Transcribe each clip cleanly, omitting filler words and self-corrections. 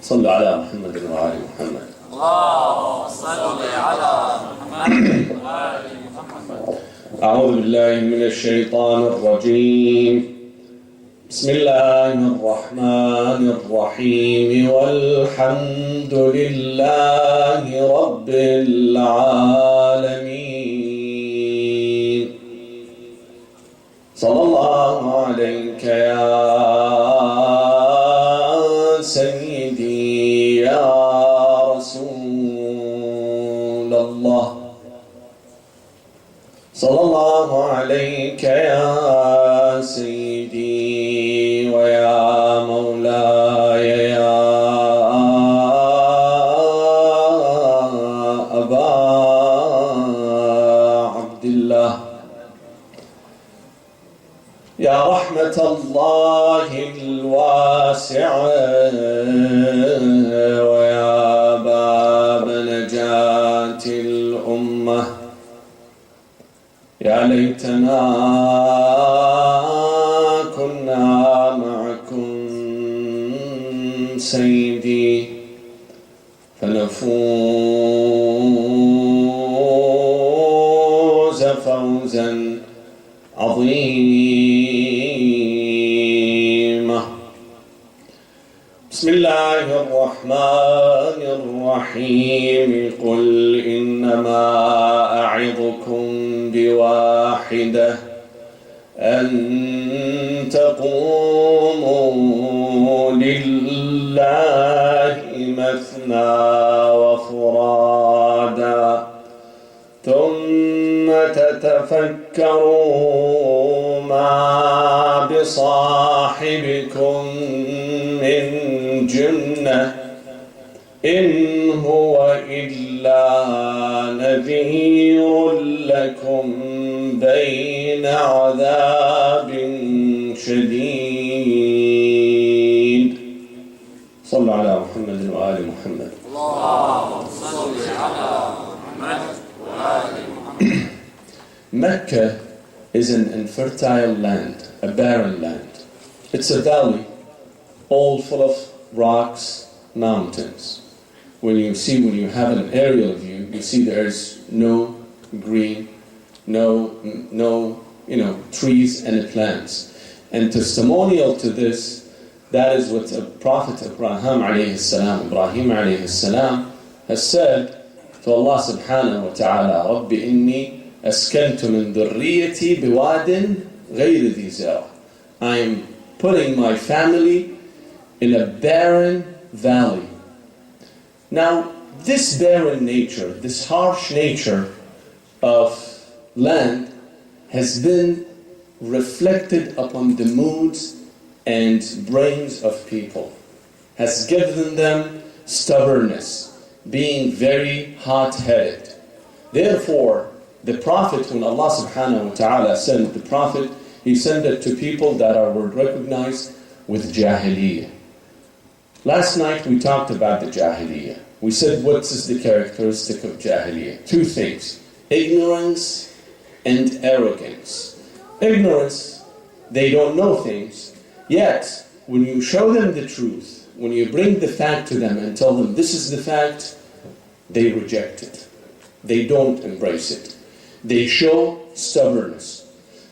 صلوا على محمد وآل محمد. اللهم صل على محمد وآل محمد. أعوذ بالله من الشيطان الرجيم. بسم الله الرحمن الرحيم والحمد لله رب العالمين. صلى الله عليك يا سيدي يا رسول الله. صلى الله عليك يا سيدي ويا مولاي يا أبا عبد الله. يا رحمة الله الواسعة ويا باب نجاة الأمة. يا ليتنا كنا معكم سيدي فنفوز فوزا عظيما. بسم الله الرحمن الرحيم. قل إنما أعظكم بواحدة أن تقوموا لله مثنى وفرادا ثم تتفكروا ما بصاحبكم من جنة إن هو إلا نذير لكم بين عذاب شديد. صلوا على محمد وآل محمد. اللهم صل على محمد وآل محمد. Mecca is an infertile land, a barren land. It's a valley, all full of rocks, mountains. When you have an aerial view, you see there's no green, no trees and plants. And testimonial to this, that is what the Prophet Ibrahim alayhi salam has said to Allah subhanahu wa ta'ala, رَبِّ إِنِّي أَسْكَنْتُ مِنْ ذُرِّيَّتِي بِوَادٍ غَيْرِ ذِي زَرْعٍ. I am putting my family in a barren valley. Now, this barren nature, this harsh nature of land has been reflected upon the moods and brains of people, has given them stubbornness, being very hot-headed. Therefore, the Prophet, when Allah subhanahu wa ta'ala sent the Prophet, He sent it to people that were recognized with Jahiliyyah. Last night we talked about the Jahiliyyah. We said what is the characteristic of Jahiliyyah? Two things: ignorance and arrogance. Ignorance, they don't know things, yet when you show them the truth, when you bring the fact to them and tell them this is the fact, they reject it. They don't embrace it. They show stubbornness.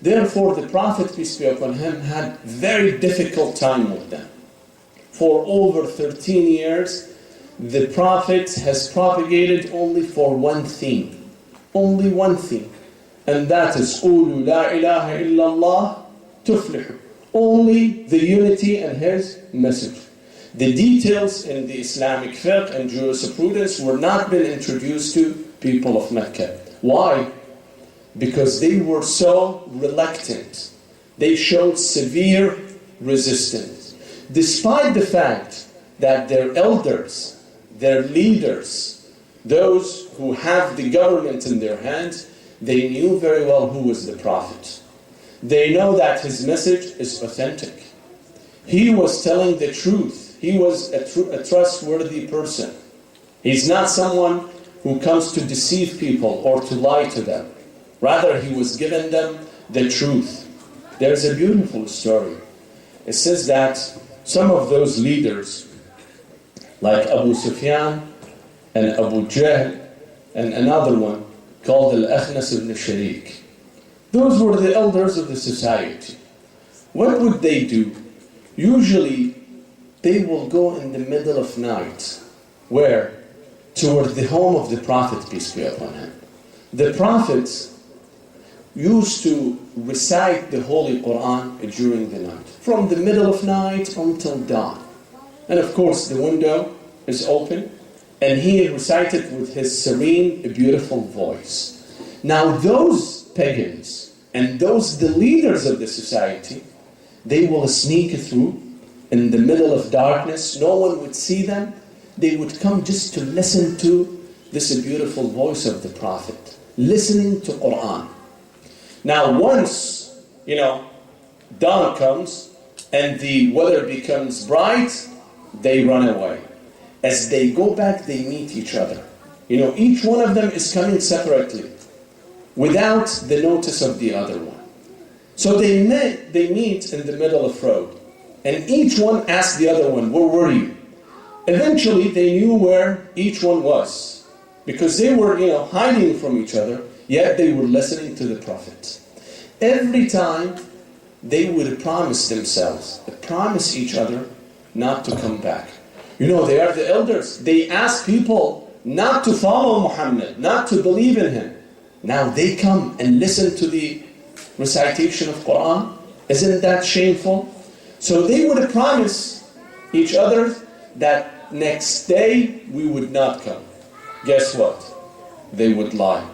Therefore, the Prophet, peace be upon him, had very difficult time with them. For over 13 years, the Prophet has propagated only for one theme. Only one theme. And that is, قُولُوا لَا إِلَهَ إِلَّا اللَّهِ تُفْلِحُ. Only the unity and his message. The details in the Islamic fiqh and jurisprudence were not been introduced to people of Mecca. Why? Because they were so reluctant. They showed severe resistance. Despite the fact that their elders, their leaders, those who have the government in their hands, they knew very well who was the Prophet. They know that his message is authentic. He was telling the truth. He was a trustworthy person. He's not someone who comes to deceive people or to lie to them. Rather, he was giving them the truth. There's a beautiful story. It says that some of those leaders like Abu Sufyan and Abu Jahl and another one called Al-Akhnas ibn Sharik. Those were the elders of the society. What would they do? Usually, they will go in the middle of night. Where? Toward the home of the Prophet, peace be upon him. The prophets used to recite the Holy Quran during the night, from the middle of night until dawn. And of course, the window is open, and he recited with his serene, beautiful voice. Now, those pagans and those the leaders of the society, they will sneak through in the middle of darkness. No one would see them. They would come just to listen to this beautiful voice of the Prophet, listening to Quran. Now, once, dawn comes and the weather becomes bright, they run away. As they go back, they meet each other. Each one of them is coming separately, without the notice of the other one. So they meet in the middle of road, and each one asked the other one, "Where were you?" Eventually, they knew where each one was, because they were, hiding from each other, yet they were listening to the Prophet. Every time, they would promise themselves, promise each other not to come back. They are the elders. They ask people not to follow Muhammad, not to believe in him. Now they come and listen to the recitation of Quran. Isn't that shameful? So they would promise each other that next day we would not come. Guess what? They would lie.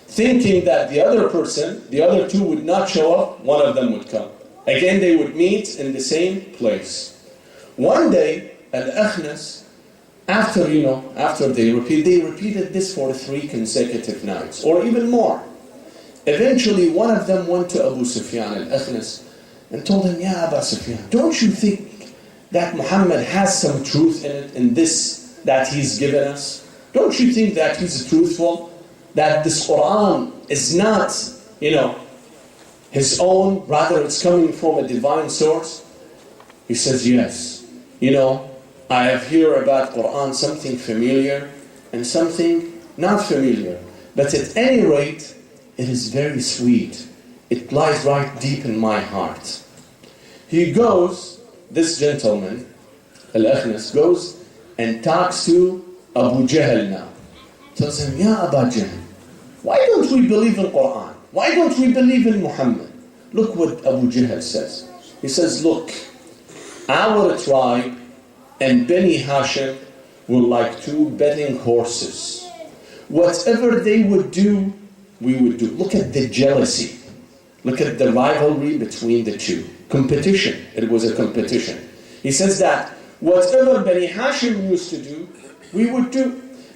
Thinking that the other person, the other two would not show up, one of them would come. Again, they would meet in the same place. One day, Al-Akhnas, after they repeated this for 3 consecutive nights, or even more. Eventually, one of them went to Abu Sufyan al-Akhnas and told him, "Ya Abu Sufyan, don't you think that Muhammad has some truth in it, in this that he's given us? Don't you think that he's truthful? That this Quran is not, his own, rather it's coming from a divine source?" He says, "Yes. I have heard about Quran, something familiar and something not familiar. But at any rate, it is very sweet. It lies right deep in my heart." He goes, this gentleman, Al-Akhnas, goes and talks to Abu Jahl now. Tells him, "Ya Abu Jahl, why don't we believe in Quran? Why don't we believe in Muhammad?" Look what Abu Jahl says. He says, "Look, our tribe and Bani Hashim were like 2 betting horses. Whatever they would do, we would do." Look at the jealousy. Look at the rivalry between the two. Competition. It was a competition. He says that whatever Bani Hashim used to do, we would do.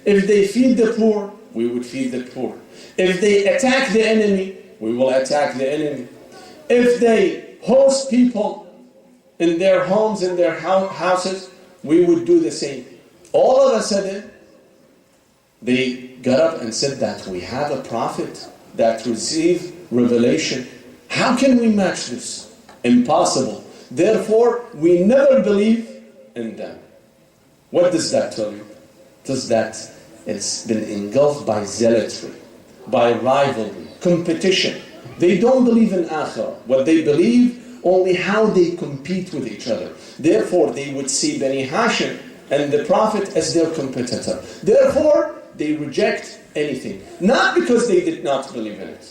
If they feed the poor, we would feed the poor. If they attack the enemy, we will attack the enemy. If they host people in their homes, in their houses, we would do the same. All of a sudden, they got up and said that we have a prophet that received revelation. How can we match this? Impossible. Therefore, we never believe in them. What does that tell you? It tells that it's been engulfed by zealotry, by rivalry, competition. They don't believe in Akhirah. What they believe, only how they compete with each other. Therefore, they would see Bani Hashim and the Prophet as their competitor. Therefore, they reject anything. Not because they did not believe in it.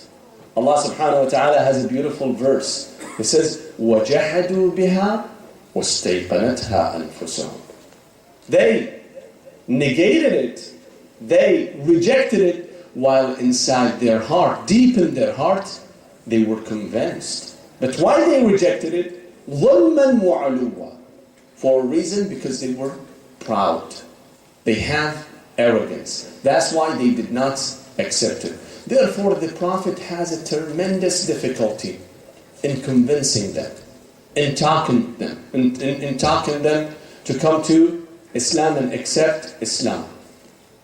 Allah subhanahu wa ta'ala has a beautiful verse. It says, وَجَحَدُوا بِهَا وَاسْتَيْقَنَتْهَا أَنفُسُهُم. They negated it. They rejected it while inside their heart, deep in their heart, they were convinced. But why they rejected it? ظُلْمًا وَعُلُوًّا. For a reason, because they were proud. They have arrogance. That's why they did not accept it. Therefore, the Prophet has a tremendous difficulty in convincing them, in talking them to come to Islam and accept Islam.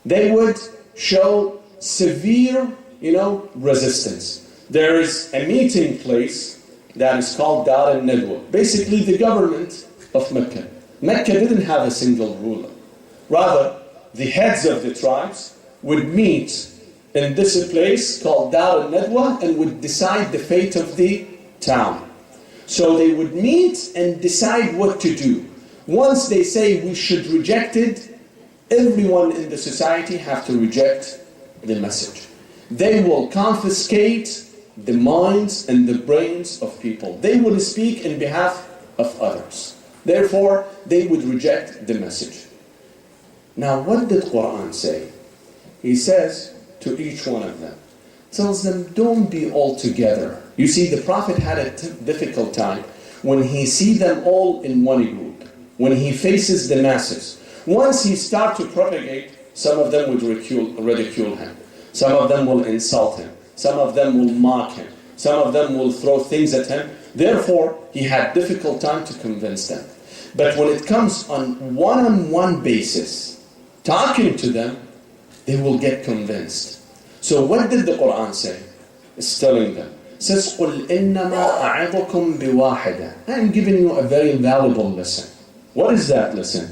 They would show severe, resistance. There is a meeting place that is called Dar al-Nadwa. Basically, the government of Mecca. Mecca didn't have a single ruler. Rather, the heads of the tribes would meet in this place called Dar al-Nadwa and would decide the fate of the town. So they would meet and decide what to do. Once they say we should reject it, everyone in the society have to reject the message. They will confiscate the minds and the brains of people. They will speak in behalf of others. Therefore, they would reject the message. Now, what did Quran say? He says to each one of them, tells them, don't be all together. You see, the Prophet had a difficult time when he sees them all in one group, when he faces the masses. Once he starts to propagate, some of them would ridicule him. Some of them will insult him. Some of them will mock him. Some of them will throw things at him. Therefore, he had difficult time to convince them. But when it comes on one-on-one basis, talking to them, they will get convinced. So what did the Quran say? It's telling them. It says, قُلْ إِنَّمَا أَعِظُكُمْ بِوَاحِدًا. I'm giving you a very valuable lesson. What is that lesson?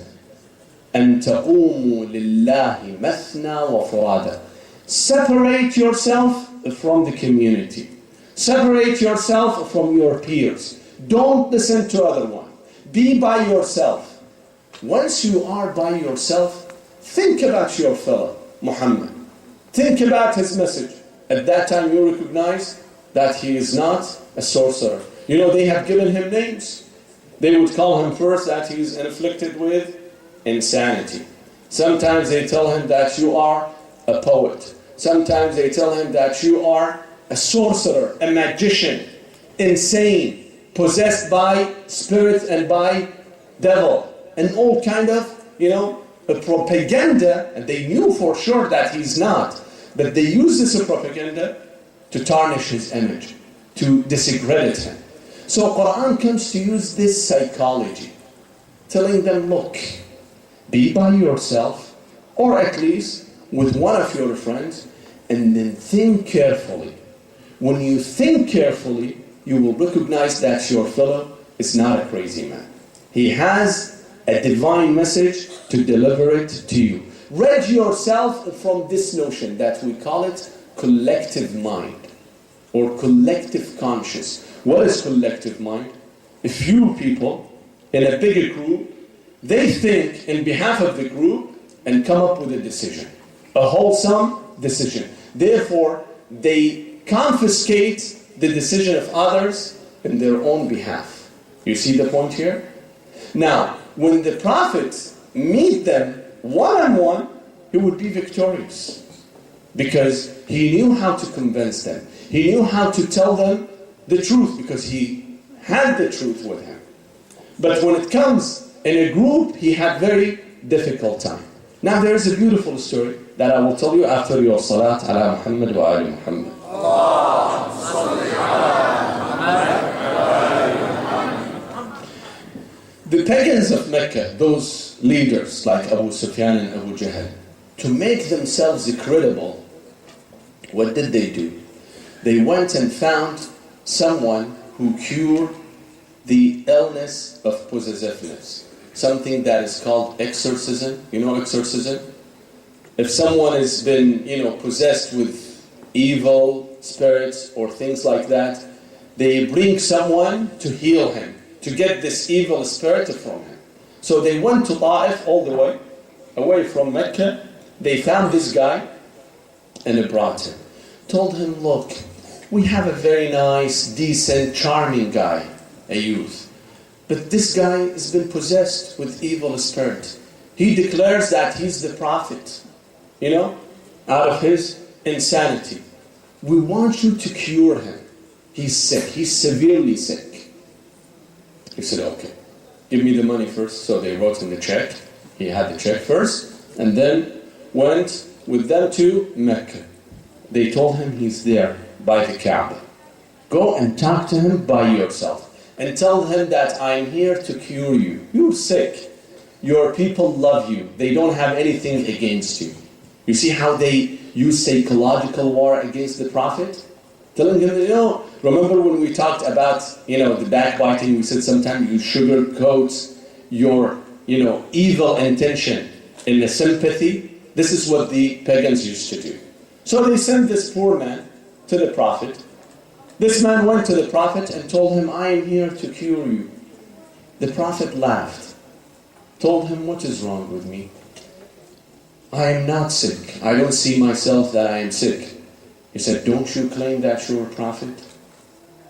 أَن تَقُومُوا لِلَّهِ مَثْنَى وَفُرَادًا. Separate yourself from the community. Separate yourself from your peers. Don't listen to other one. Be by yourself. Once you are by yourself, think about your fellow, Muhammad. Think about his message. At that time you recognize that he is not a sorcerer. You know, they have given him names. They would call him first that he is afflicted with insanity. Sometimes they tell him that you are a poet. Sometimes they tell him that you are a sorcerer, a magician, insane, possessed by spirit and by devil, and all kind of, a propaganda, and they knew for sure that he's not, but they use this propaganda to tarnish his image, to discredit him. So Quran comes to use this psychology, telling them, look, be by yourself, or at least with one of your friends, and then think carefully. When you think carefully, you will recognize that your fellow is not a crazy man. He has a divine message to deliver it to you. Rid yourself from this notion that we call it collective mind or collective conscious. What is collective mind? A few people in a bigger group, they think in behalf of the group and come up with a decision, a wholesome decision. Therefore, they confiscate the decision of others in their own behalf. You see the point here? Now, when the Prophet meet them one-on-one, he would be victorious because he knew how to convince them. He knew how to tell them the truth because he had the truth with him. But when it comes in a group, he had very difficult time. Now there is a beautiful story that I will tell you after your salat ala Muhammad wa ali Muhammad. The pagans of Mecca, those leaders like Abu Sufyan and Abu Jahl, to make themselves credible, what did they do? They went and found someone who cured the illness of possessiveness, something that is called exorcism. You know exorcism? If someone has been, possessed with evil spirits or things like that, they bring someone to heal him, to get this evil spirit from him. So they went to Ta'if all the way, away from Mecca. They found this guy and they brought him. Told him, look, we have a very nice, decent, charming guy, a youth. But this guy has been possessed with evil spirit. He declares that he's the prophet, out of his insanity. We want you to cure him. He's sick. He's severely sick. He said, okay, give me the money first. So they wrote him the check. He had the check first, and then went with them to Mecca. They told him he's there by the Kaaba. Go and talk to him by yourself and tell him that I'm here to cure you. You're sick. Your people love you. They don't have anything against you. You see how they use psychological war against the Prophet? Telling him, remember when we talked about, the backbiting, we said sometimes you sugarcoat your, evil intention in the sympathy. This is what the pagans used to do. So they sent this poor man to the Prophet. This man went to the Prophet and told him, I am here to cure you. The Prophet laughed, told him, what is wrong with me? I am not sick. I don't see myself that I am sick. He said, don't you claim that you're a prophet?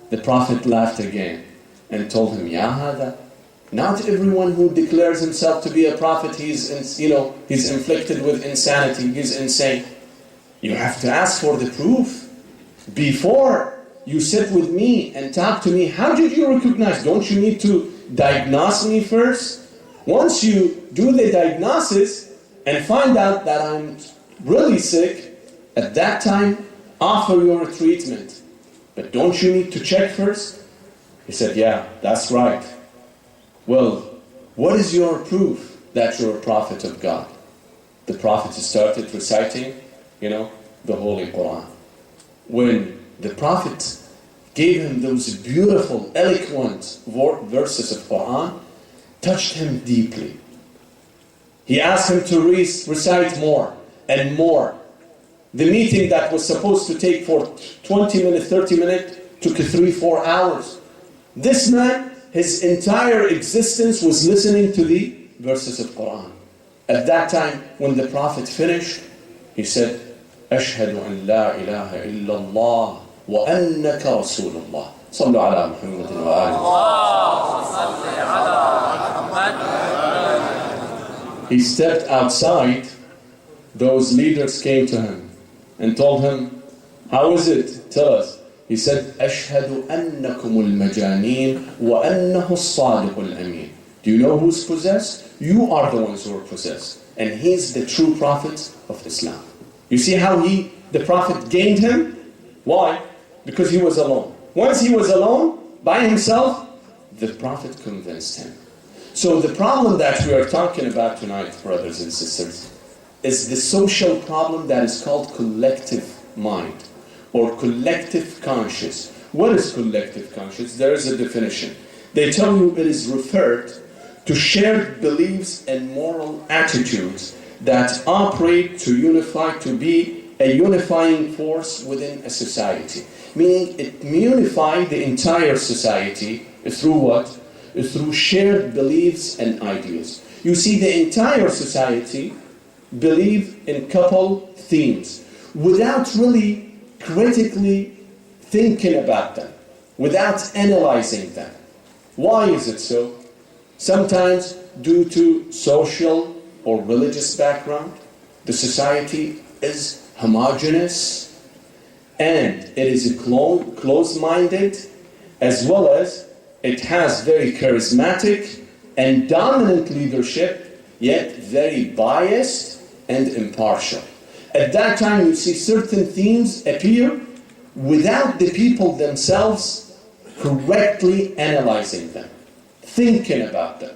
The Prophet laughed again and told him, Ya hada, not everyone who declares himself to be a prophet, he's inflicted with insanity, he's insane. You have to ask for the proof. Before you sit with me and talk to me, how did you recognize? Don't you need to diagnose me first? Once you do the diagnosis and find out that I'm really sick, at that time, offer your treatment. But don't you need to check first? He said, yeah, that's right. Well, what is your proof that you're a prophet of God? The Prophet started reciting, the Holy Quran. When the Prophet gave him those beautiful, eloquent verses of Quran, touched him deeply. He asked him to recite more and more. The meeting that was supposed to take for 20 minutes, 30 minutes, took 3-4 hours. This man, his entire existence was listening to the verses of Quran. At that time, when the Prophet finished, he said, أشهد أن لا إله إلا الله وأنك رسول الله. صلوا على محمد وآله. He stepped outside. Those leaders came to him and told him, how is it? Tell us. He said, أشهد أنكم المجانين وأنه الصادق الأمين. Do you know who's possessed? You are the ones who are possessed. And he's the true prophet of Islam. You see how the Prophet gained him? Why? Because he was alone. Once he was alone, by himself, the Prophet convinced him. So the problem that we are talking about tonight, brothers and sisters, is the social problem that is called collective mind or collective conscious. What is collective conscious? There is a definition. They tell you it is referred to shared beliefs and moral attitudes that operate to unify, to be a unifying force within a society. Meaning it unifies the entire society through what? Through shared beliefs and ideas. You see, the entire society believe in couple themes without really critically thinking about them, without analyzing them. Why is it so? Sometimes due to social or religious background, the society is homogeneous and it is closed-minded, as well as it has very charismatic and dominant leadership, yet very biased and impartial. At that time, you see certain themes appear without the people themselves correctly analyzing them, thinking about them.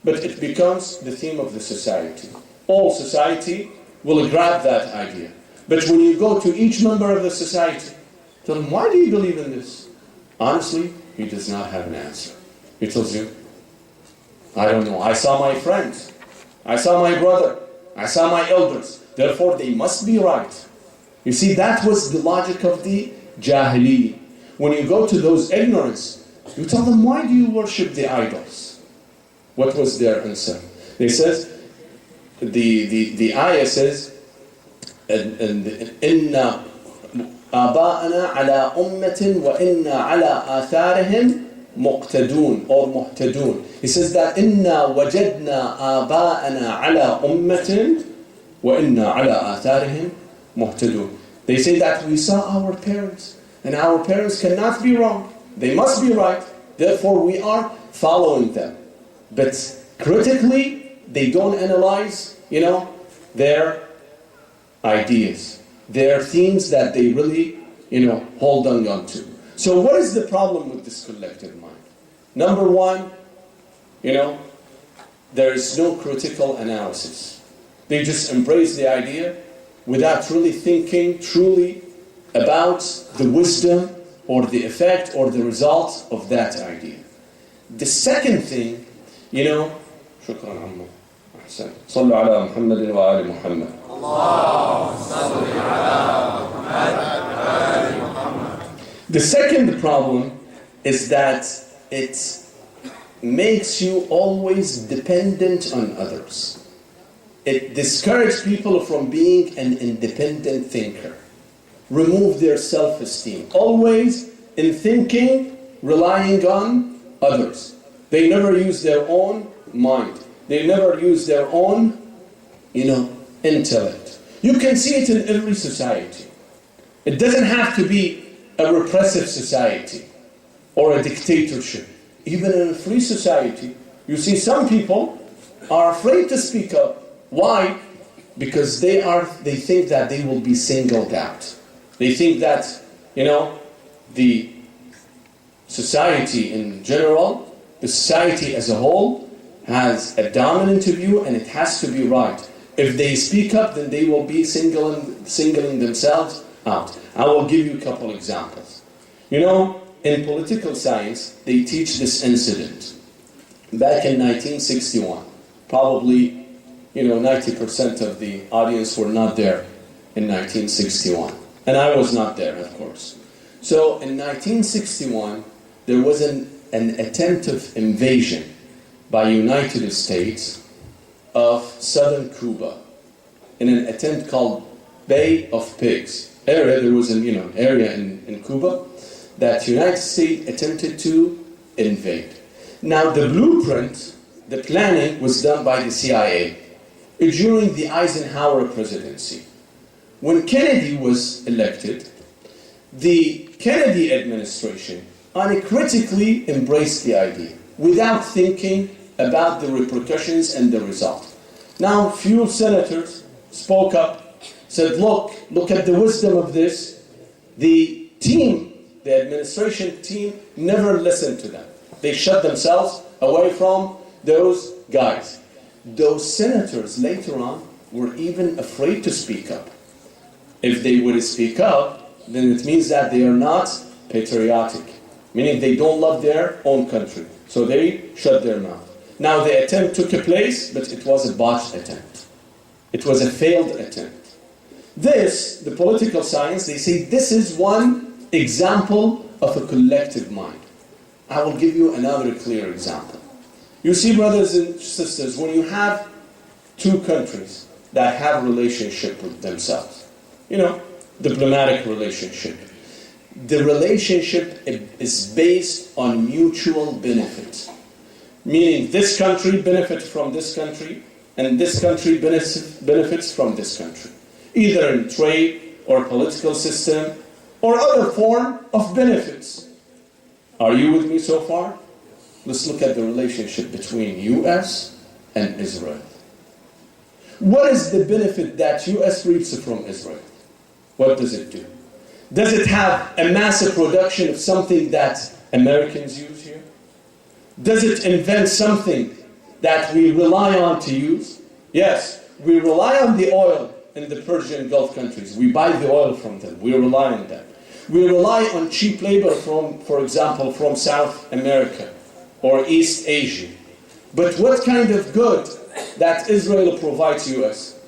But it becomes the theme of the society. All society will grab that idea. But when you go to each member of the society, tell him, why do you believe in this? Honestly, he does not have an answer. He tells you, I don't know. I saw my friends. I saw my brother. I saw my elders. Therefore, they must be right. You see, that was the logic of the Jahiliyyah. When you go to those ignorance, you tell them, why do you worship the idols? What was their answer? They says, the ayah says, إِنَّا آبَاءَنَا عَلَىٰ أُمَّةٍ وَإِنَّا عَلَىٰ آثَارِهِمْ مُقْتَدُونَ or مُهْتَدُونَ. He says that إِنَّا وَجَدْنَا آبَاءَنَا عَلَىٰ أُمَّةٍ وَإِنَّا عَلَىٰ آثَارِهِمْ مُهْتَدُونَ. They say that we saw our parents, and our parents cannot be wrong. They must be right. Therefore, we are following them. But critically, they don't analyze, their ideas, their themes that they really, hold on to. So what is the problem with this collective mind? Number one, there is no critical analysis. They just embrace the idea without really thinking truly about the wisdom or the effect or the result of that idea. The second thing, أحسن. صلوا على محمد وآل محمد. The second problem is that it makes you always dependent on others. It discourages people from being an independent thinker. Remove their self-esteem. Always in thinking, relying on others. They never use their own mind. They never use their own, intellect. You can see it in every society. It doesn't have to be a repressive society or a dictatorship. Even in a free society, you see some people are afraid to speak up. Why? Because they think that they will be singled out. They think that, the society in general, the society as a whole, has a dominant view and it has to be right. If they speak up, then they will be singling themselves out. I will give you a couple examples. In political science, they teach this incident. Back in 1961, probably 90% of the audience were not there in 1961. And I was not there, of course. So in 1961, there was an attempted invasion by United States of southern Cuba in an attempt called Bay of Pigs area. There was an area in Cuba that United States attempted to invade. Now the blueprint, the planning was done by the CIA during the Eisenhower presidency. When Kennedy was elected, the Kennedy administration uncritically embraced the idea without thinking about the repercussions and the result. Now, few senators spoke up, said, look at the wisdom of this. The administration team never listened to them. They shut themselves away from those guys. Those senators later on were even afraid to speak up. If they would speak up, then it means that they are not patriotic, meaning they don't love their own country. So they shut their mouth. Now the attempt took place, but it was a botched attempt. It was a failed attempt. The political science, they say this is one example of a collective mind. I will give you another clear example. You see, brothers and sisters, when you have two countries that have a relationship with themselves, diplomatic relationship, the relationship is based on mutual benefit. Meaning this country benefits from this country, and this country benefits from this country. Either in trade or political system or other form of benefits. Are you with me so far? Let's look at the relationship between U.S. and Israel. What is the benefit that U.S. reaps from Israel? What does it do? Does it have a massive production of something that Americans use here? Does it invent something that we rely on to use? Yes, we rely on the oil in the Persian Gulf countries. We buy the oil from them. We rely on that. We rely on cheap labor for example, from South America or East Asia. But what kind of good that Israel provides us?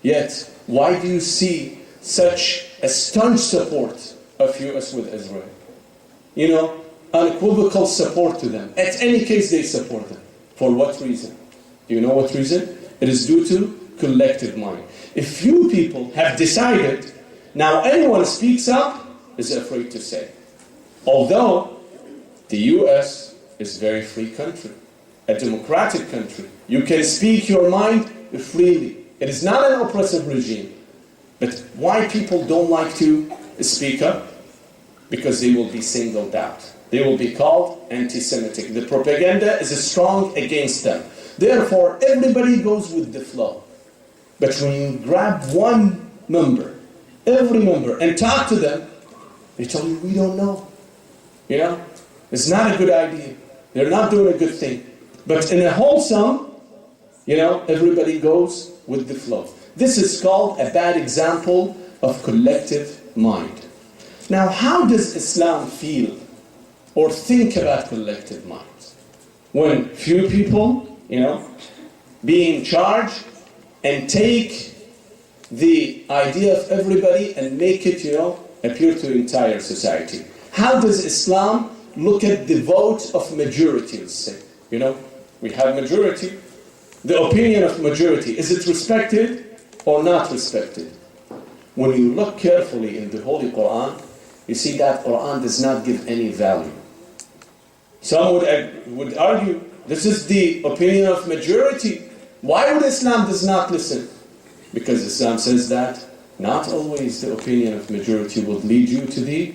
Yet, why do you see such a staunch support of US with Israel? Unequivocal support to them. At any case, they support them. For what reason? Do you know what reason? It is due to collective mind. If few people have decided, now anyone speaks up, is afraid to say. Although the US is a very free country, a democratic country. You can speak your mind freely. It is not an oppressive regime. But why people don't like to speak up? Because they will be singled out. They will be called anti-Semitic. The propaganda is strong against them. Therefore, everybody goes with the flow. But when you grab one member, every member, and talk to them, they tell you, we don't know. It's not a good idea. They're not doing a good thing. But in a wholesome, everybody goes with the flow. This is called a bad example of collective mind. Now, how does Islam feel or think about collective minds? When few people, be in charge and take the idea of everybody and make it, appear to entire society. How does Islam look at the vote of majority, let's say? We have majority. The opinion of majority, is it respected or not respected? When you look carefully in the Holy Quran, you see that Quran does not give any value. Some would argue, this is the opinion of majority. Why would Islam does not listen? Because Islam says that not always the opinion of majority would lead you to the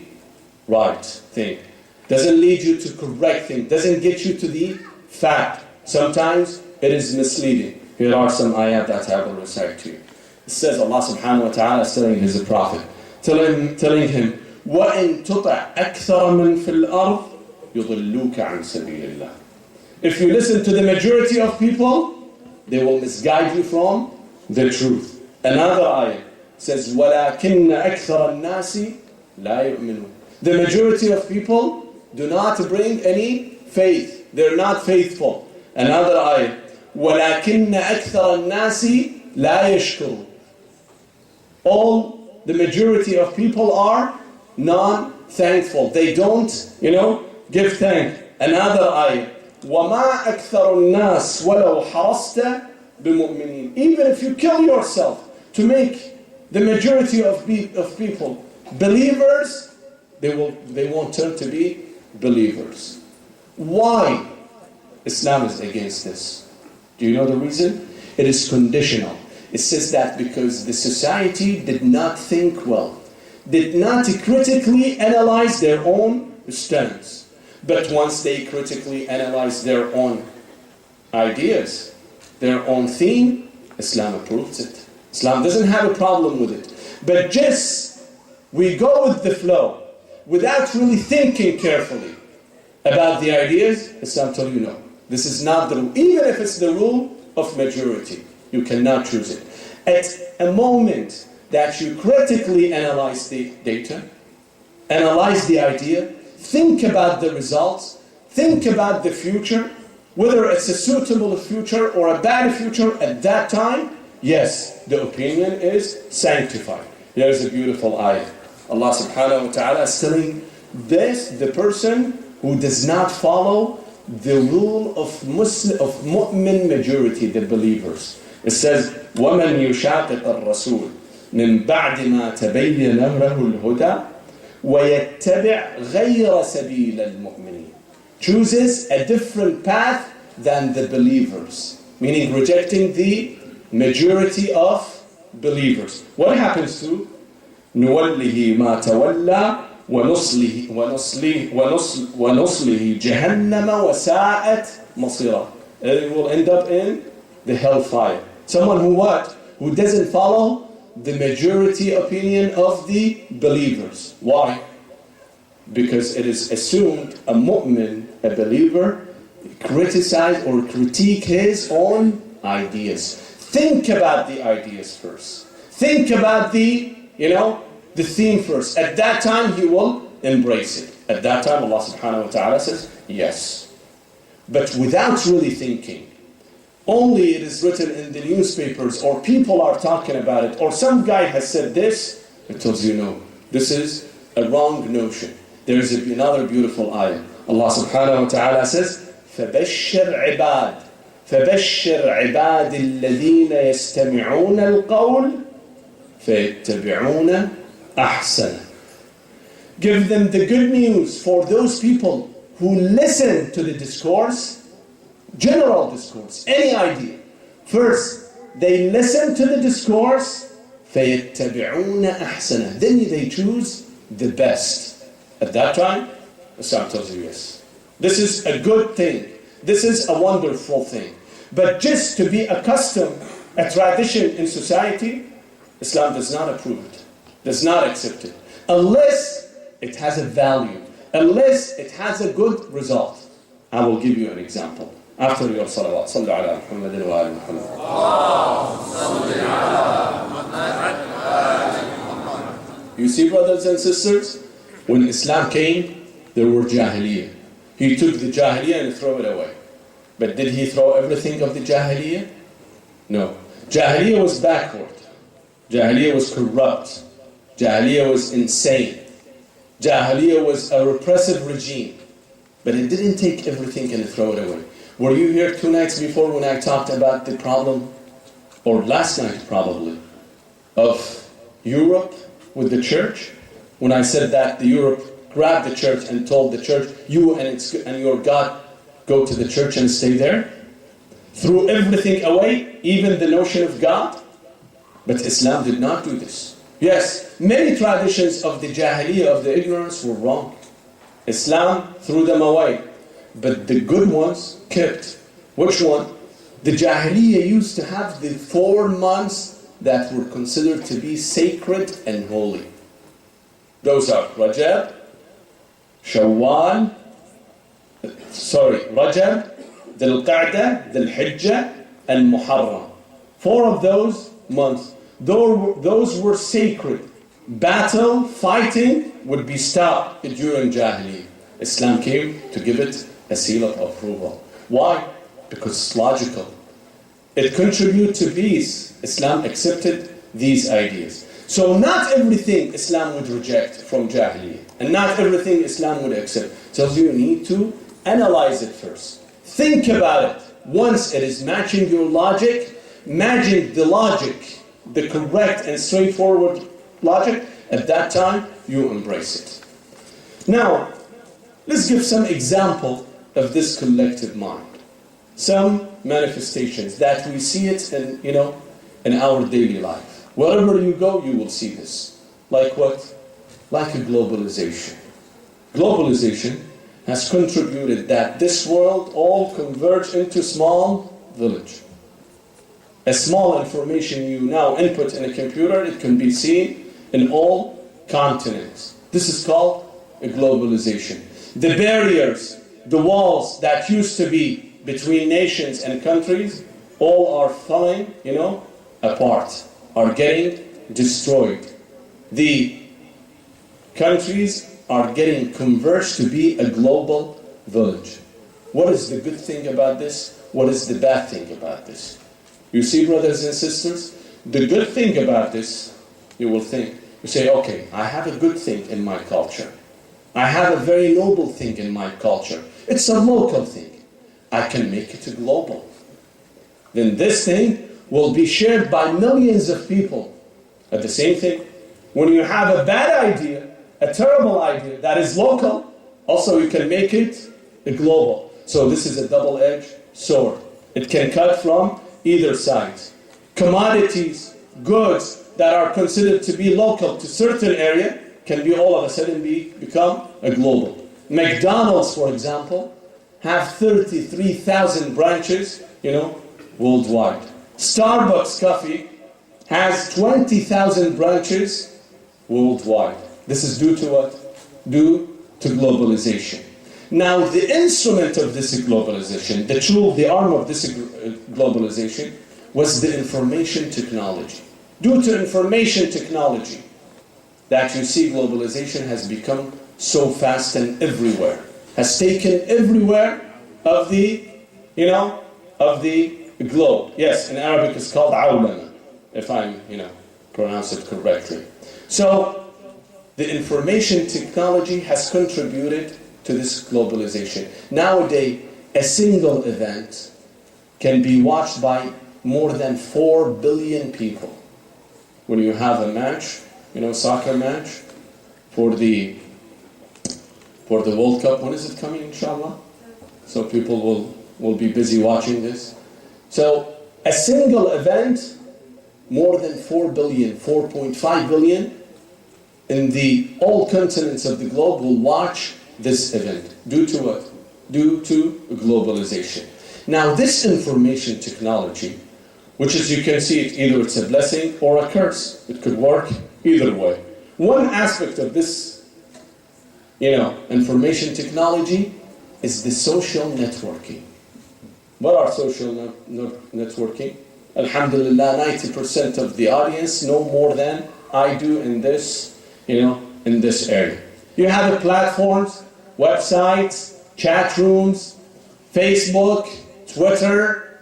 right thing. Doesn't lead you to correct thing. Doesn't get you to the fact. Sometimes it is misleading. Here are some ayat that I will recite to you. It says Allah subhanahu wa ta'ala is telling his prophet, telling him, وَإِن تُطَعْ أَكْثَرَ مِنْ فِي الْأَرْضِ يُضِلُّوكَ عَنْ سَبِيلِ اللَّهِ. If you listen to the majority of people, they will misguide you from the truth. Another ayah says, وَلَكِنَّ أَكْثَرَ النَّاسِ لَا يُؤْمِنُونَ. The majority of people do not bring any faith. They're not faithful. Another ayah, وَلَكِنَّ أَكْثَرَ النَّاسِ لَا يَشْكُرُونَ. All the majority of people are non-thankful. They don't, give thanks. Another ayah, وَمَا أَكْثَرُ النَّاسِ وَلَوْ حَرَصْتَ بِمُؤْمِنِينَ. Even if you kill yourself to make the majority of people believers, they won't turn to be believers. Why Islam is against this? Do you know the reason? It is conditional. It says that because the society did not think well, did not critically analyze their own stance. But once they critically analyze their own ideas, their own theme, Islam approves it. Islam doesn't have a problem with it. But just we go with the flow without really thinking carefully about the ideas, Islam tells you no. This is not the rule. Even if it's the rule of majority, you cannot choose it. At a moment that you critically analyze the data, analyze the idea, think about the results, think about the future, whether it's a suitable future or a bad future at that time, yes, the opinion is sanctified. There's a beautiful ayah. Allah subhanahu wa ta'ala is telling this, the person who does not follow the rule of mu'min majority, the believers. It says, وَمَنْ يُشَاقِقَ الرَّسُولِ مِنْ بَعْدِ مَا تَبَيَّنَ لَهُ الْهُدَى وَيَتَّبِعْ غَيْرَ سَبِيلَ الْمُؤْمِنِينَ. Chooses a different path than the believers, meaning rejecting the majority of believers. What happens to نُوَلِّهِ مَا تَوَلَّى وَنُصْلِهِ جَهَنَّمَ وَسَاءَتْ مَصِيرًا. It will end up in the hellfire. Someone who what? Who doesn't follow the majority opinion of the believers. Why? Because it is assumed a mu'min, a believer, criticize or critique his own ideas. Think about the ideas first. Think about the theme first. At that time, he will embrace it. At that time, Allah subhanahu wa ta'ala says, yes. But without really thinking, only it is written in the newspapers or people are talking about it or some guy has said this, it tells you no. This is a wrong notion. There is another beautiful ayah. Allah subhanahu wa ta'ala says, فَبَشِّرْ عِبَادِ الَّذِينَ يَسْتَمِعُونَ الْقَوْلِ فَيَتَّبِعُونَ أَحْسَنَ. Give them the good news for those people who listen to the discourse, general discourse, any idea. First, they listen to the discourse, فَيَتَّبِعُونَ أَحْسَنَ. Then they choose the best. At that time, Islam tells you yes. This is a good thing. This is a wonderful thing. But just to be accustomed, a tradition in society, Islam does not approve it, does not accept it, unless it has a value, unless it has a good result. I will give you an example. After your salawat, sallu ala Muhammadin wa ala Muhammad. You see, brothers and sisters, when Islam came, there were Jahiliyyah. He took the Jahiliyyah and threw it away. But did he throw everything of the Jahiliyyah? No. Jahiliyyah was backward. Jahiliyyah was corrupt. Jahiliyyah was insane. Jahiliyyah was a repressive regime. But it didn't take everything and throw it away. Were you here 2 nights before when I talked about the problem, or last night probably, of Europe with the church? When I said that Europe grabbed the church and told the church, you and your God go to the church and stay there? Threw everything away, even the notion of God? But Islam did not do this. Yes, many traditions of the Jahiliyyah, of the ignorance, were wrong. Islam threw them away. But the good ones kept. Which one? The Jahiliyyah used to have the 4 months that were considered to be sacred and holy. Those are Rajab, Rajab, Dhul Qa'dah, Dhul Hijjah, and Muharram. 4 of those months. Those were sacred. Battle, fighting would be stopped during Jahiliyyah. Islam came to give it a seal of approval. Why? Because it's logical. It contributes to peace. Islam accepted these ideas. So not everything Islam would reject from Jahiliyyah, and not everything Islam would accept. So you need to analyze it first. Think about it. Once it is matching your logic, matching the logic, the correct and straightforward logic, at that time you embrace it. Now, let's give some example of this collective mind. Some manifestations that we see it in our daily life. Wherever you go, you will see this. Like what? Like a globalization. Globalization has contributed that this world all converge into small village. A small information you now input in a computer, it can be seen in all continents. This is called a globalization. The barriers, the walls that used to be between nations and countries, all are falling, apart, are getting destroyed. The countries are getting converged to be a global village. What is the good thing about this? What is the bad thing about this? You see, brothers and sisters, the good thing about this, you say, okay, I have a good thing in my culture. I have a very noble thing in my culture. It's a local thing. I can make it a global. Then this thing will be shared by millions of people. At the same thing, when you have a bad idea, a terrible idea that is local, also you can make it a global. So this is a double-edged sword. It can cut from either side. Commodities, goods that are considered to be local to certain area can be all of a sudden become a global. McDonald's, for example, have 33,000 branches, worldwide. Starbucks coffee has 20,000 branches worldwide. This is due to what? Due to globalization. Now, the instrument of this globalization, the tool, the arm of this globalization, was the information technology. Due to information technology, that you see globalization has become so fast and everywhere, has taken everywhere of the, of the globe. Yes, in Arabic it's called awlama, if I'm, pronounce it correctly. So, the information technology has contributed to this globalization. Nowadays, a single event can be watched by more than 4 billion people. When you have a match, soccer match, for the World Cup, when is it coming, inshallah? So people will be busy watching this. So, a single event, more than 4 billion, 4.5 billion, in all continents of the globe will watch this event. Due to what? Due to globalization. Now this information technology, which as you can see, either it's a blessing or a curse. It could work either way. One aspect of this, information technology is the social networking. What are social networking? Alhamdulillah, 90% of the audience know more than I do in this, in this area. You have platforms, websites, chat rooms, Facebook, Twitter,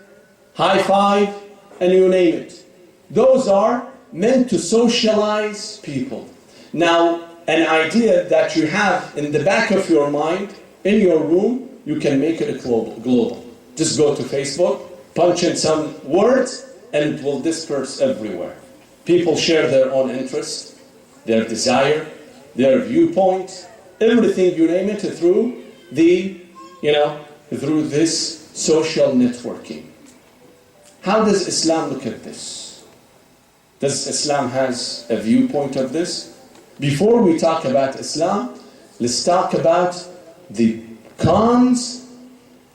High Five, and you name it. Those are meant to socialize people. Now, an idea that you have in the back of your mind, in your room, you can make it a global. Just go to Facebook, punch in some words, and it will disperse everywhere. People share their own interests, their desire, their viewpoint, everything, you name it, through through this social networking. How does Islam look at this? Does Islam has a viewpoint of this? Before we talk about Islam, let's talk about the cons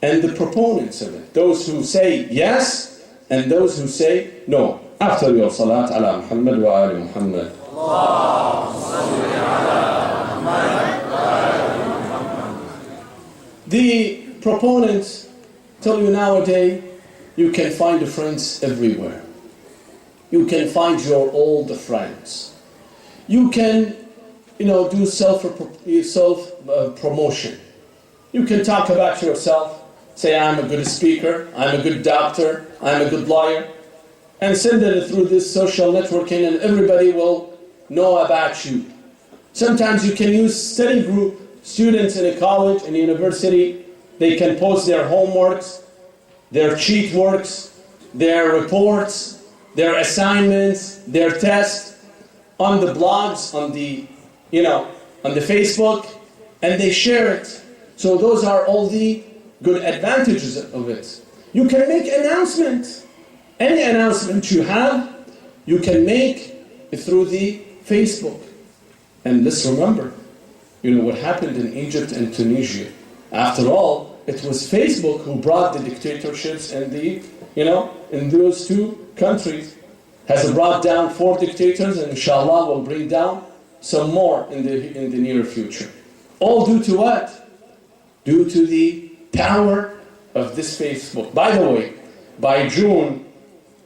and the proponents of it. Those who say yes and those who say no. After your salat ala Muhammad wa ali Muhammad. The proponents tell you nowadays you can find friends everywhere. You can find your old friends. You can, do self-promotion. You can talk about yourself, say I'm a good speaker, I'm a good doctor, I'm a good lawyer, and send it through this social networking and everybody will know about you. Sometimes you can use study group. Students in a college, in a university, they can post their homeworks, their cheat works, their reports, their assignments, their tests on the blogs, on the Facebook, and they share it. So those are all the good advantages of it. You can make announcements. Any announcement you have, you can make it through the Facebook. And let's remember, what happened in Egypt and Tunisia. After all, it was Facebook who brought the dictatorships and in those two countries. Has brought down 4 dictators, and inshallah will bring down some more in the near future. All due to what? Due to the power of this Facebook. By the way, by June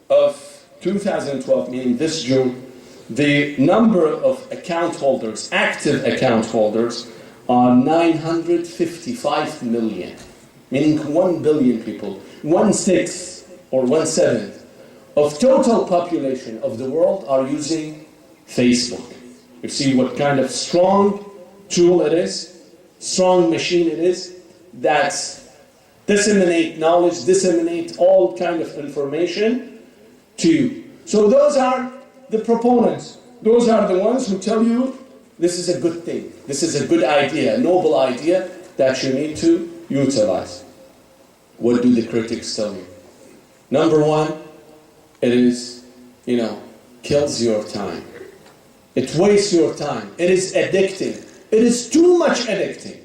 of 2012, meaning this June, the number of account holders, active account holders, are 955 million, meaning 1 billion people, 1/6 or 1/7 of total population of the world are using Facebook. You see what kind of strong tool it is, strong machine it is, that disseminate knowledge, disseminate all kind of information to you. So those are the proponents. Those are the ones who tell you this is a good thing, this is a good idea, a noble idea that you need to utilize. What do the critics tell you? Number one, it is, kills your time. It wastes your time. It is addicting. It is too much addicting.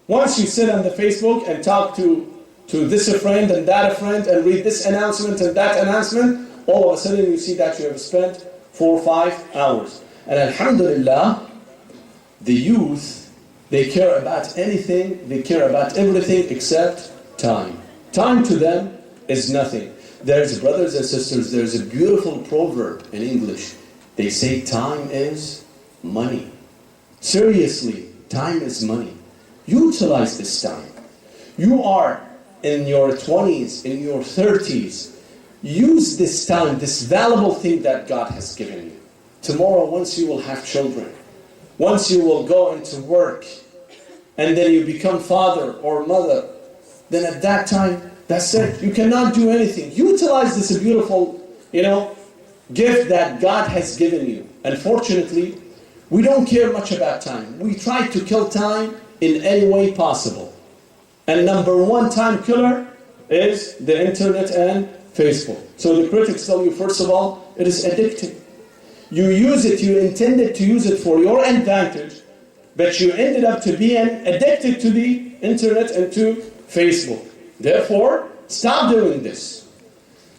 Once you sit on the Facebook and talk to this a friend and that a friend and read this announcement and that announcement, all of a sudden you see that you have spent 4 or 5 hours. And alhamdulillah, the youth, they care about anything, they care about everything except time. Time to them is nothing. There's, brothers and sisters, there's a beautiful proverb in English. They say time is money. Seriously, time is money. Utilize this time. You are in your 20s, in your 30s. Use this time, this valuable thing that God has given you. Tomorrow, once you will have children, once you will go into work, and then you become father or mother, then at that time, that's it. You cannot do anything. Utilize this beautiful, gift that God has given you. Unfortunately, we don't care much about time. We try to kill time in any way possible. And number one time killer is the internet and Facebook. So the critics tell you, first of all, it is addicting. You use it, you intended to use it for your advantage, but you ended up to being addicted to the internet and to Facebook. Therefore, stop doing this.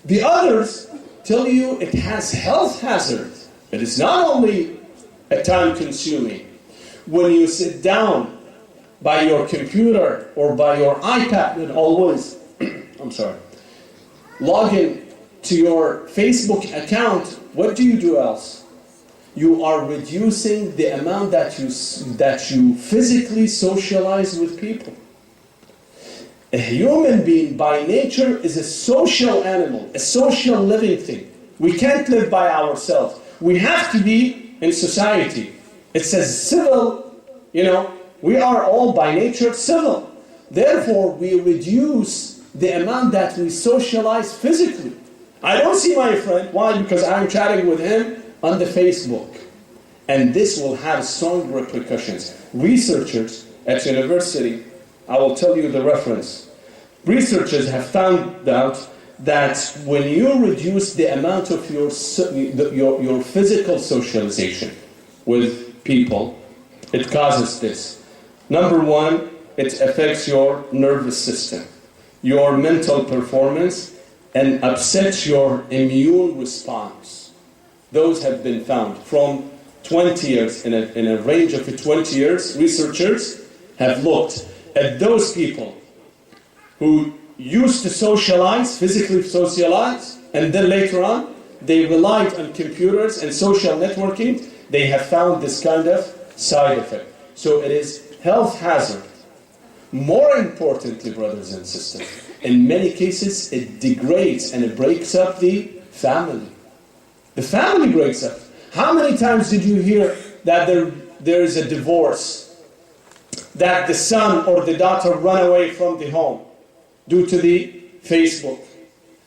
The others tell you it has health hazards. It is not only a time consuming. When you sit down by your computer or by your iPad and always, log in to your Facebook account, what do you do else? You are reducing the amount that you physically socialize with people. A human being by nature is a social animal, a social living thing. We can't live by ourselves. We have to be in society. It says civil, we are all by nature civil. Therefore, we reduce the amount that we socialize physically. I don't see my friend. Why? Because I'm chatting with him on the Facebook. And this will have strong repercussions. Researchers at university, I will tell you the reference. Researchers have found out that when you reduce the amount of your physical socialization with people, it causes this. Number one, it affects your nervous system, your mental performance, and upsets your immune response. Those have been found from 20 years, in a range of 20 years, researchers have looked at those people who used to socialize, physically socialize, and then later on, they relied on computers and social networking. They have found this kind of side effect. So it is health hazard. More importantly, brothers and sisters, in many cases, it degrades and it breaks up the family. The family breaks up. How many times did you hear that there is a divorce, that the son or the daughter run away from the home due to the Facebook?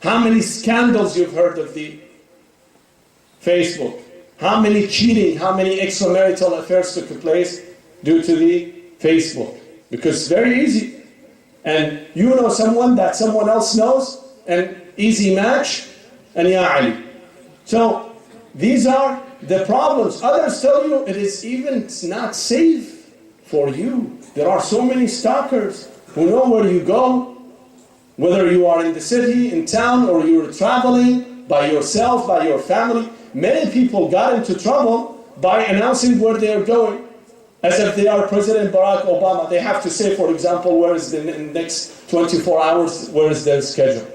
How many scandals you've heard of the Facebook? How many cheating, how many extramarital affairs took place due to the Facebook? Because it's very easy. And you know someone that someone else knows, and easy match, and ya Ali. So these are the problems. Others tell you it's not safe for you. There are so many stalkers who know where you go, whether you are in the city, in town, or you're traveling by yourself, by your family. Many people got into trouble by announcing where they are going. As if they are President Barack Obama, they have to say, for example, where is the next 24 hours, where is their schedule.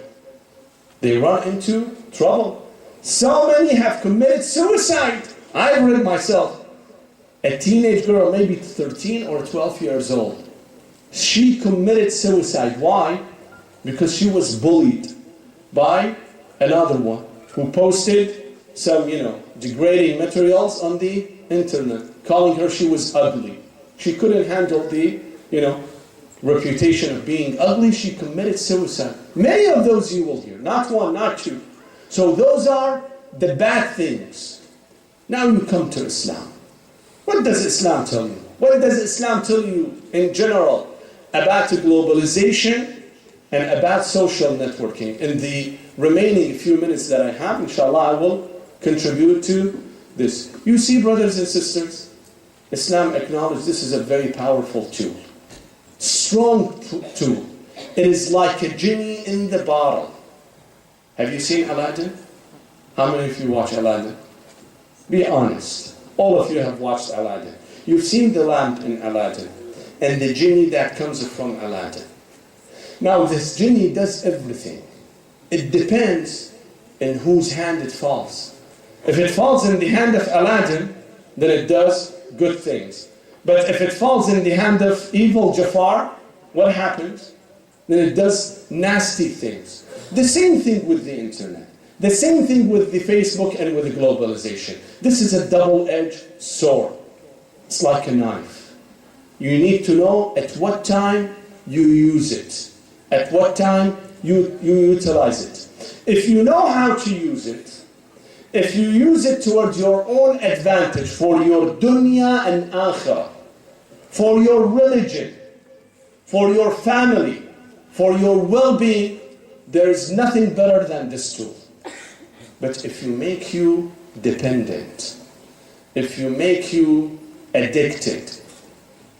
They run into trouble. So many have committed suicide. I've read myself. A teenage girl, maybe 13 or 12 years old. She committed suicide. Why? Because she was bullied by another one who posted some, degrading materials on the internet, calling her she was ugly. She couldn't handle the, reputation of being ugly. She committed suicide. Many of those you will hear, not one, not two. So those are the bad things. Now you come to Islam. What does Islam tell you? What does Islam tell you in general about globalization and about social networking? In the remaining few minutes that I have, inshallah, I will contribute to this. You see, brothers and sisters, Islam acknowledges this is a very powerful tool. Strong tool. It is like a genie in the bottle. Have you seen Aladdin? How many of you watch Aladdin? Be honest. All of you have watched Aladdin. You've seen the lamp in Aladdin and the genie that comes from Aladdin. Now this genie does everything. It depends in whose hand it falls. If it falls in the hand of Aladdin, then it does good things. But if it falls in the hand of evil Jafar, what happens? Then it does nasty things. The same thing with the internet. The same thing with the Facebook and with the globalization. This is a double-edged sword. It's like a knife. You need to know at what time you use it. At what time you utilize it. If you know how to use it, if you use it towards your own advantage, for your dunya and akhirah, for your religion, for your family, for your well-being, there is nothing better than this tool. But if you make you dependent, if you make you addicted,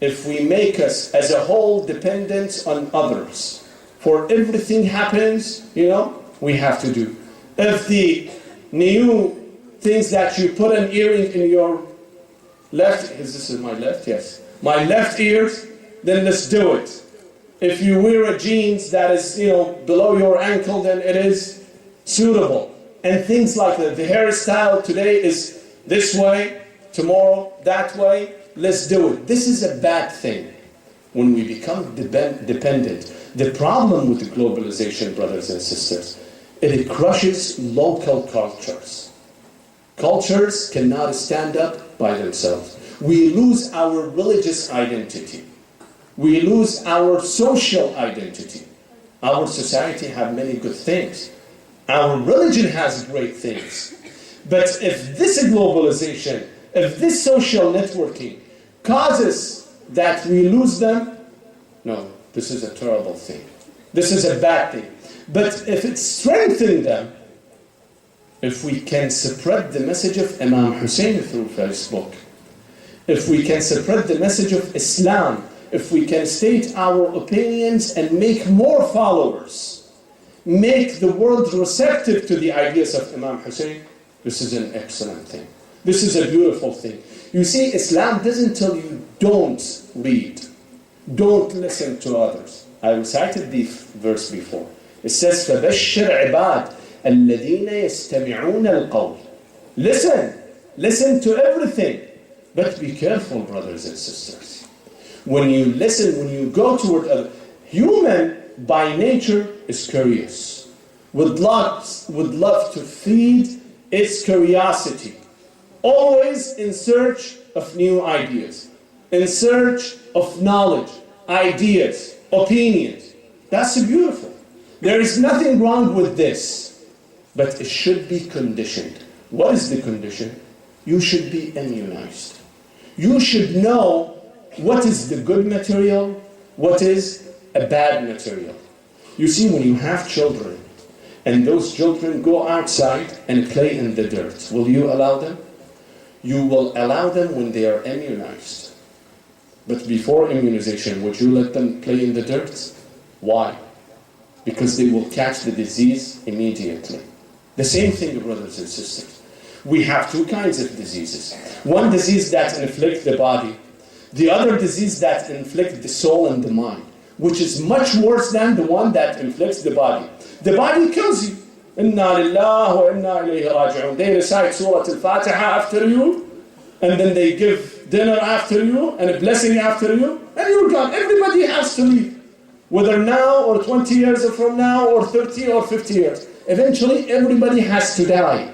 if we make us as a whole dependent on others, for everything happens, we have to do. If the new things that you put an earring in your left, this is my left? Yes. My left ears, then let's do it. If you wear a jeans that is, below your ankle, then it is suitable. And things like that. The hairstyle today is this way, tomorrow that way. Let's do it. This is a bad thing. when we become dependent. The problem with globalization, brothers and sisters, it crushes local cultures. Cultures cannot stand up by themselves. We lose our religious identity. We lose our social identity. Our society has many good things. Our religion has great things. But if this globalization, if this social networking causes that we lose them, no, this is a terrible thing. This is a bad thing. But if it strengthens them, if we can spread the message of Imam Hussein through Facebook, if we can spread the message of Islam, if we can state our opinions and make more followers, make the world receptive to the ideas of Imam Hussein, this is an excellent thing. This is a beautiful thing. You see, Islam doesn't tell you don't read, don't listen to others. I recited the verse before. It says, فَبَشِّرْ عِبَادٍ الَّذِينَ يَسْتَمِعُونَ الْقَوْلِ. Listen to everything. But be careful, brothers and sisters. When you listen, when you go toward others, human by nature is curious. Would love to feed its curiosity. Always in search of new ideas. In search of knowledge, ideas, opinions. That's beautiful. There is nothing wrong with this. But it should be conditioned. What is the condition? You should be immunized. You should know what is the good material, what is a bad material. You see, when you have children, and those children go outside and play in the dirt, will you allow them? You will allow them when they are immunized. But before immunization, would you let them play in the dirt? Why? Because they will catch the disease immediately. The same thing, brothers and sisters. We have two kinds of diseases. One disease that inflicts the body, the other disease that inflicts the soul and the mind, which is much worse than the one that inflicts the body. The body kills you. Inna lillahi wa inna ilayhi raji'un. They recite Surah Al-Fatiha after you, and then they give dinner after you, and a blessing after you, and you're gone. Everybody has to leave. Whether now or 20 years from now or 30 or 50 years. Eventually, everybody has to die.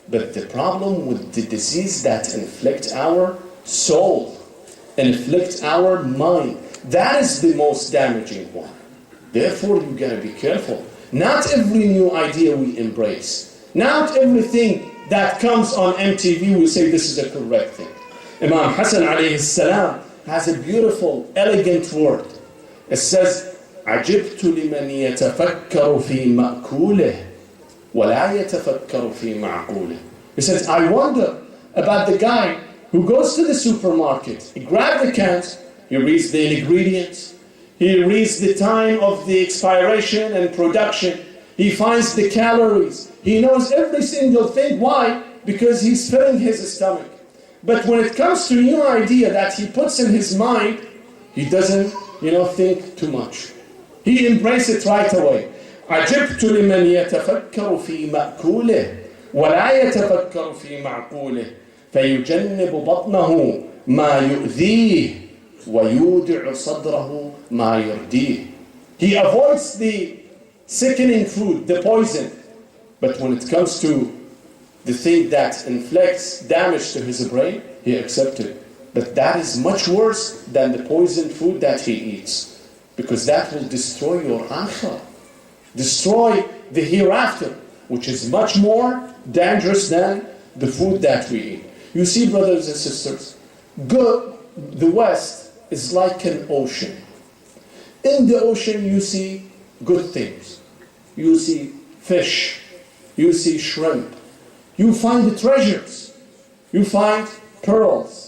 But the problem with the disease that inflicts our soul, inflicts our mind, that is the most damaging one. Therefore, you gotta be careful. Not every new idea we embrace. Not everything that comes on MTV we say this is a correct thing. Imam Hassan alayhi salam has a beautiful, elegant word. It says, عَجِبْتُ لِمَنْ يَتَفَكَّرُ فِي مَأْكُولِهِ وَلَا يَتَفَكَّرُ فِي مَعْقُولِهِ. He says, I wonder about the guy who goes to the supermarket. He grabs the cans, he reads the ingredients, he reads the time of the expiration and production, he finds the calories, he knows every single thing. Why? Because he's filling his stomach. But when it comes to a new idea that he puts in his mind, he doesn't, think too much. He embraces it right away. عجبت لمن يتفكر في مأكوله ولا يتفكر في معقوله فيجنب بطنه ما يؤذيه ويودع صدره ما يرديه. He avoids the sickening food, the poison. But when it comes to the thing that inflicts damage to his brain, he accepts it. But that is much worse than the poisoned food that he eats. Because that will destroy your akhirah. Destroy the hereafter, which is much more dangerous than the food that we eat. You see, brothers and sisters, the West is like an ocean. In the ocean you see good things. You see fish. You see shrimp. You find the treasures. You find pearls.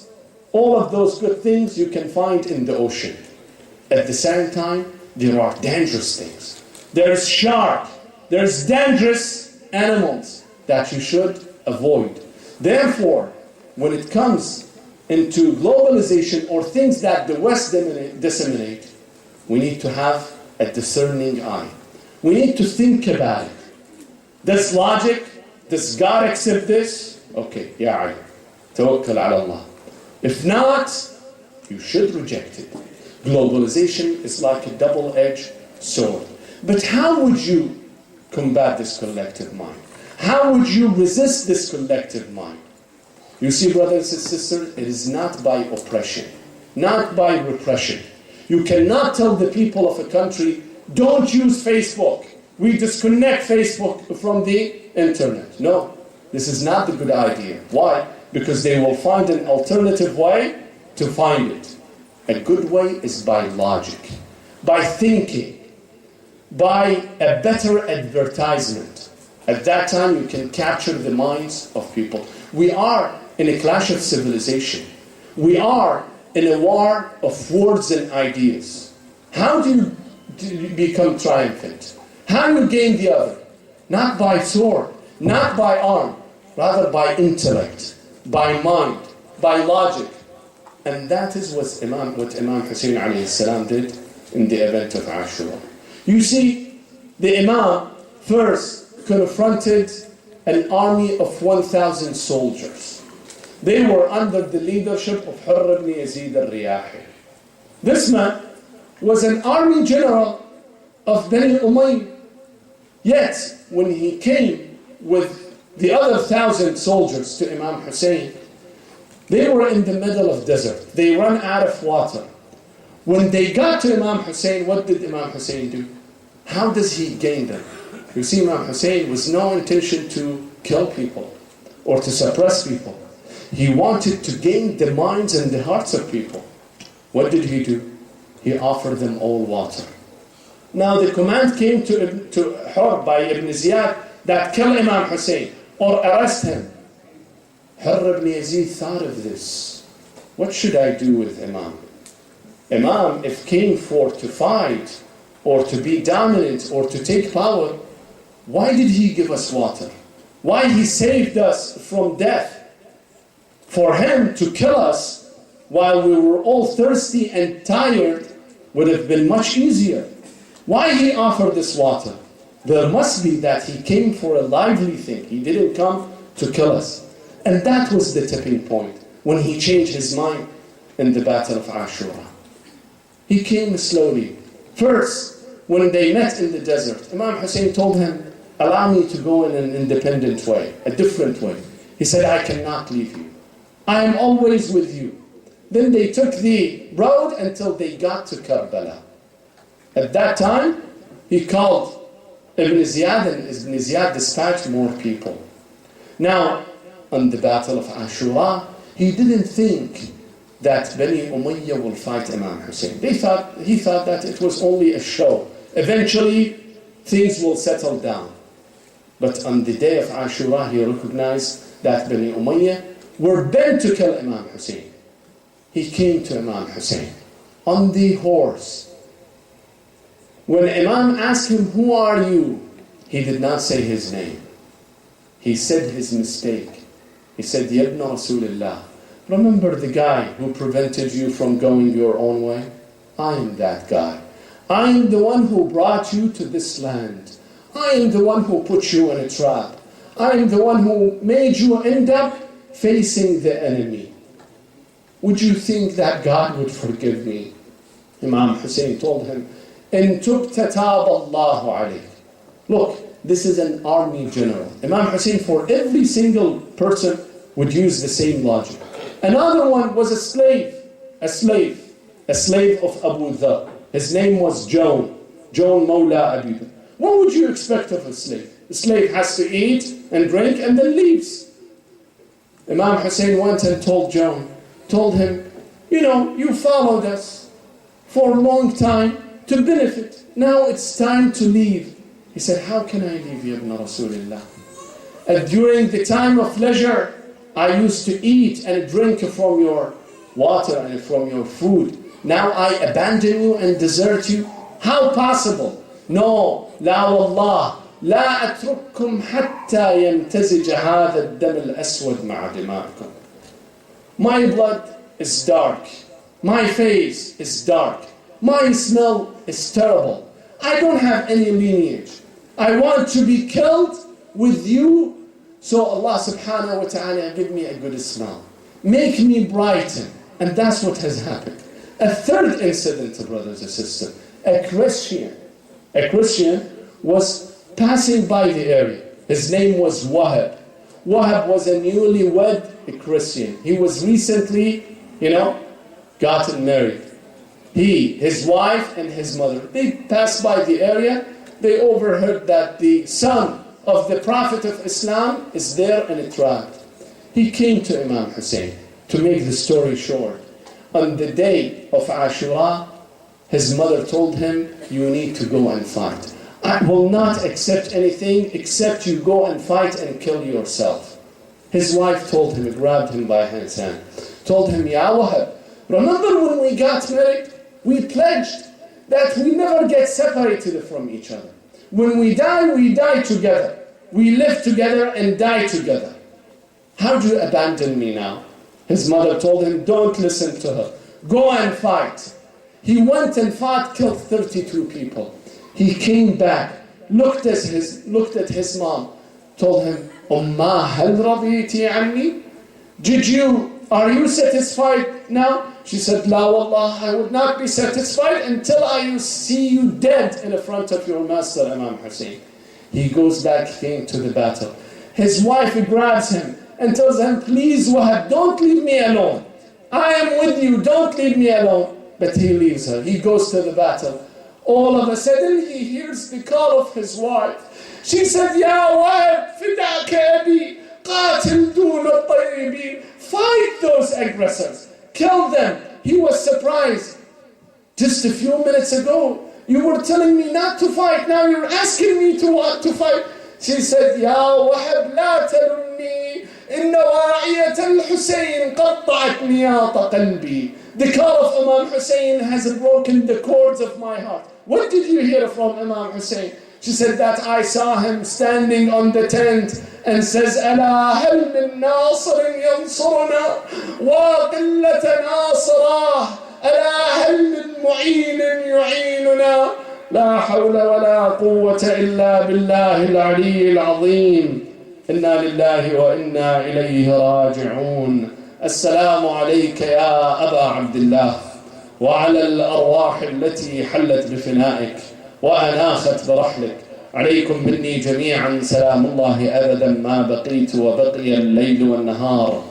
All of those good things you can find in the ocean. At the same time, there are dangerous things. There's shark. There's dangerous animals that you should avoid. Therefore, when it comes into globalization or things that the West disseminate, we need to have a discerning eye. We need to think about it. Does logic, does God accept this? Okay, ya Ali, tawakkal ala Allah. If not, you should reject it. Globalization is like a double-edged sword. But how would you combat this collective mind? How would you resist this collective mind? You see, brothers and sisters, it is not by oppression, not by repression. You cannot tell the people of a country, don't use Facebook. We disconnect Facebook from the internet. No, this is not a good idea. Why? Because they will find an alternative way to find it. A good way is by logic, by thinking, by a better advertisement. At that time, you can capture the minds of people. We are in a clash of civilization. We are in a war of words and ideas. How do you become triumphant? How do you gain the other? Not by sword, not by arm, rather by intellect, by mind, by logic. And that is what Imam Hussein alayhi salam did in the event of Ashura. You see, the Imam first confronted an army of 1,000 soldiers. They were under the leadership of Hurr ibn Yazid al-Riyahi. This man was an army general of Bani Umayyah. Yet, when he came with the other 1,000 soldiers to Imam Hussein, they were in the middle of desert. They ran out of water. When they got to Imam Hussein, what did Imam Hussein do? How does he gain them? You see, Imam Hussein was no intention to kill people or to suppress people. He wanted to gain the minds and the hearts of people. What did he do? He offered them all water. Now the command came to Hurr by Ibn Ziyad that kill Imam Hussein or arrest him. Hurr ibn Yazid thought of this. What should I do with Imam? Imam, if came for to fight or to be dominant or to take power, why did he give us water? Why he saved us from death? For him to kill us while we were all thirsty and tired would have been much easier. Why he offered this water? There must be that he came for a lively thing. He didn't come to kill us. And that was the tipping point when he changed his mind in the Battle of Ashura. He came slowly. First, when they met in the desert, Imam Hussein told him, allow me to go in an independent way, a different way. He said, I cannot leave you. I am always with you. Then they took the road until they got to Karbala. At that time, he called Ibn Ziyad, and Ibn Ziyad dispatched more people. Now, on the Battle of Ashura, he didn't think that Bani Umayyah will fight Imam Hussein. He thought that it was only a show. Eventually, things will settle down. But on the day of Ashura, he recognized that Bani Umayyah were bent to kill Imam Hussein. He came to Imam Hussein on the horse. When Imam asked him, who are you? He did not say his name. He said his mistake. He said, Ya ibn Rasulullah, remember the guy who prevented you from going your own way? I am that guy. I am the one who brought you to this land. I am the one who put you in a trap. I am the one who made you end up facing the enemy. Would you think that God would forgive me? Imam Hussein told him, In tubta tab Allahu alayk. Look, this is an army general. Imam Hussein, for every single person, would use the same logic. Another one was a slave of Abu Dhar. His name was Joan Mawla Abi Dhar. What would you expect of a slave? The slave has to eat and drink and then leaves. Imam Hussein went and told him, you followed us for a long time to benefit. Now it's time to leave. He said, how can I leave you, Ibn Rasulullah? And during the time of leisure, I used to eat and drink from your water and from your food. Now I abandon you and desert you? How possible? No, la wallah. لا أترككم حتى يمتزج هذا الدم الأسود مع دمائكم. My blood is dark. My face is dark. My smell is terrible. I don't have any lineage. I want to be killed with you. So Allah subhanahu wa ta'ala give me a good smell. Make me brighten. And that's what has happened. A third incident, brothers and sisters, a Christian was passing by the area. His name was Wahab. Wahab was a newlywed Christian. He was recently, gotten married. He, his wife, and his mother, they passed by the area. They overheard that the son of the Prophet of Islam is there and it trapped. He came to Imam Hussein. To make the story short, on the day of Ashura, his mother told him, you need to go and fight. I will not accept anything except you go and fight and kill yourself. His wife told him, grabbed him by his hand, told him, Ya Wahab, remember when we got married? We pledged that we never get separated from each other. When we die together. We live together and die together. How do you abandon me now? His mother told him, don't listen to her. Go and fight. He went and fought, killed 32 people. He came back, looked at his mom, told him, Umma hal raditi anni? Are you satisfied now? She said, La wallah, I would not be satisfied until I see you dead in the front of your master, Imam Hussein. He goes back, came to the battle. His wife grabs him and tells him, please Wahab, don't leave me alone. I am with you, don't leave me alone. But he leaves her. He goes to the battle. All of a sudden, he hears the call of his wife. She said, Ya Wahab, fida'ka abi, qatil dun al-tayyibin. Fight those aggressors. Kill them. He was surprised. Just a few minutes ago, you were telling me not to fight. Now you're asking me to fight. She said, Ya Wahab, la talumni. Inna wa'iyat al-Husayn qatta'at niyata qalbi. The call of Imam Hussein has broken the cords of my heart. What did you hear from Imam Hussein? She said that I saw him standing on the tent and says, ألا هل من ناصر ينصرنا وقلة ناصراه ألا هل من معين يعيننا لا حول ولا قوة إلا بالله العلي العظيم إنا لله وإنا إليه راجعون. السلام عليك يا أبا عبد الله وعلى الأرواح التي حلت بفنائك وأناخت برحلك. عليكم مني جميعا سلام الله أبدا ما بقيت وبقي الليل والنهار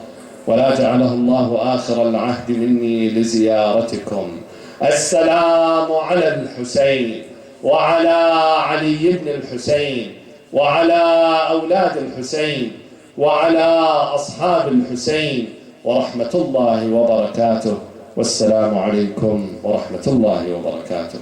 ولا جعله الله آخر العهد مني لزيارتكم. السلام على الحسين وعلى علي بن الحسين وعلى أولاد الحسين وعلى أصحاب الحسين ورحمة الله وبركاته. والسلام عليكم ورحمة الله وبركاته.